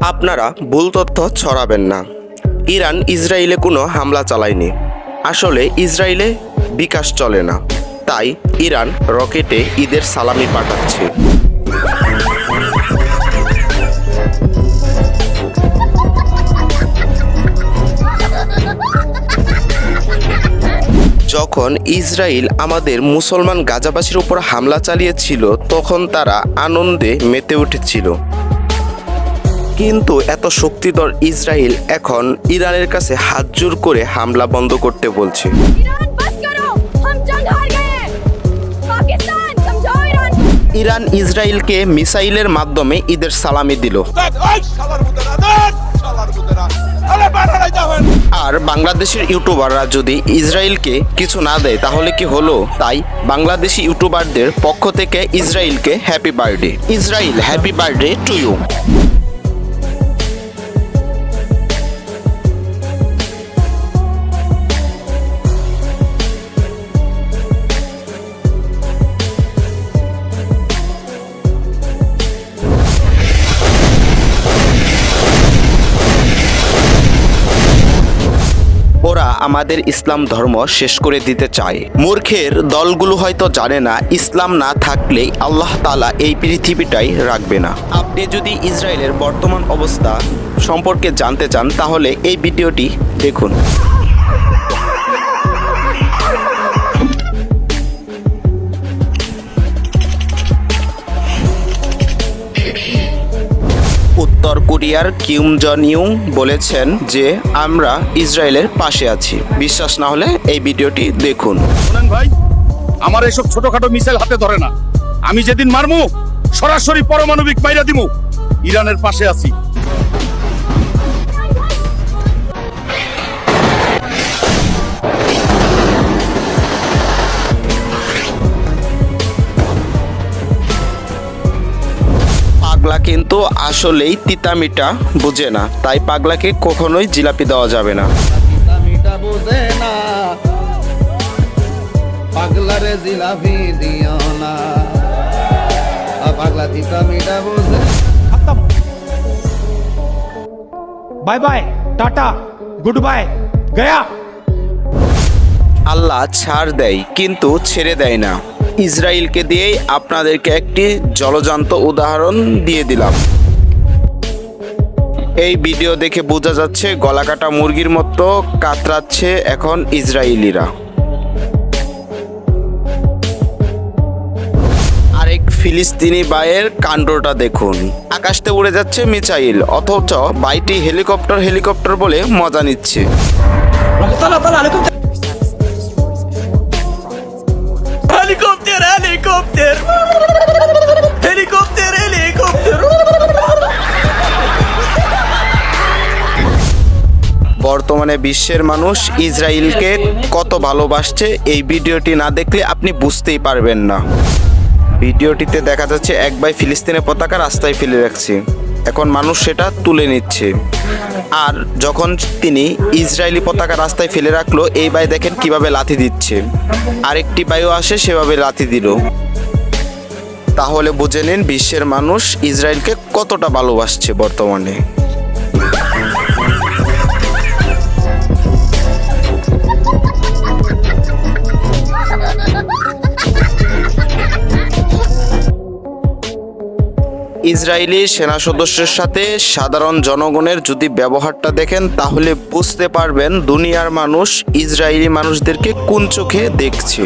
আপনারা ভুল তথ্য ছড়াবেন না। ইরান ইসরায়েলে কোনো হামলা চালায়নি। আসলে ইসরায়েলে বিকাশ চলে না, তাই ইরান রকেটে ঈদের সালামি পাঠাচ্ছে। যখন ইসরায়েল আমাদের মুসলমান গাজাবাসীর উপর হামলা চালিয়েছিল, তখন তারা আনন্দে মেতে উঠেছিল। কিন্তু এত শক্তিধর ইসরায়েল এখন ইরানের কাছে হাতজোড় করে হামলা বন্ধ করতে বলছে। ইরান ইসরায়েলকে মিসাইলের মাধ্যমে ঈদের সালামি দিল। আর বাংলাদেশের ইউটিউবাররা যদি ইসরায়েলকে কিছু না দেয় তাহলে কি হলো? তাই বাংলাদেশি ইউটিউবারদের পক্ষ থেকে ইসরায়েলকে happy birthday. Israel, happy birthday to you. ওরা আমাদের ইসলাম ধর্ম শেষ করে দিতে চায়। মূর্খের দলগুলো হয়তো জানে না ইসলাম না থাকলেই আল্লাহ তাআলা এই পৃথিবীটাই রাখবে না। আপনি যদি ইসরায়েলের বর্তমান অবস্থা সম্পর্কে জানতে চান তাহলে এই ভিডিওটি দেখুন। উত্তর কোরিয়ার কিম জন ইউং বলেছেন যে আমরা ইসরায়েলের পাশে আছি। বিশ্বাস না হলে এই ভিডিওটি দেখুন। শুনেন ভাই, আমার এসব ছোটখাটো মিসাইল হাতে ধরে না। আমি যেদিন মারমু সরাসরি পারমাণবিক মাইরা দিমু। ইরানের পাশে আছি। পাগলা কিন্তু আসলেই তিতামিটা বুঝে না, তাই পাগলাকে কখনোই জিলাপি দেওয়া যাবে না। মিটা বোঝে না, পাগলারে জিলাপি দিও না, পাগলা তিতা মিটা বোঝে। Bye bye tata goodbye गया। আল্লাহ ছাড় দেয় কিন্তু ছেড়ে দেয় না। ইসরায়েলকে দিয়েই আপনাদেরকে একটি জলজান্ত উদাহরণ দিয়ে দিলাম। এই ভিডিও দেখে বোঝা যাচ্ছে গলাকাটা মুরগির মতো কাতরাচ্ছে এখন ইসরায়েলিরা। আরেক ফিলিস্তিনি ভাইয়ের কাণ্ডটা দেখুন। আকাশতে উড়ে যাচ্ছে মিসাইল, অথচ বাইটি হেলিকপ্টার বলে মজা নিচ্ছে। বর্তমানে বিশ্বের মানুষ ইসরায়েলকে কত ভালোবাসছে এই ভিডিওটি না দেখলে আপনি বুঝতেই পারবেন না। ভিডিওটিতে দেখা যাচ্ছে এক ভাই ফিলিস্তিনের পতাকা রাস্তায় ফেলে রাখছে, এখন মানুষ সেটা তুলে নিচ্ছে। আর যখন তিনি ইসরায়েলি পতাকা রাস্তায় ফেলে রাখলো, এই ভাই দেখেন কিভাবে লাথি দিচ্ছে। আরেকটি ভাইও আসে, সেভাবে লাথি দিল। তাহলে বুঝে নিন বিশ্বের মানুষ ইসরায়েলকে কতটা ভালোবাসছে বর্তমানে। ইসরায়েলি সেনা সদস্যের সাথে সাধারণ জনগণের যদি ব্যবহারটা দেখেন তাহলে বুঝতে পারবেন দুনিয়ার মানুষ ইসরায়েলি মানুষদেরকে কোন চোখে দেখছে।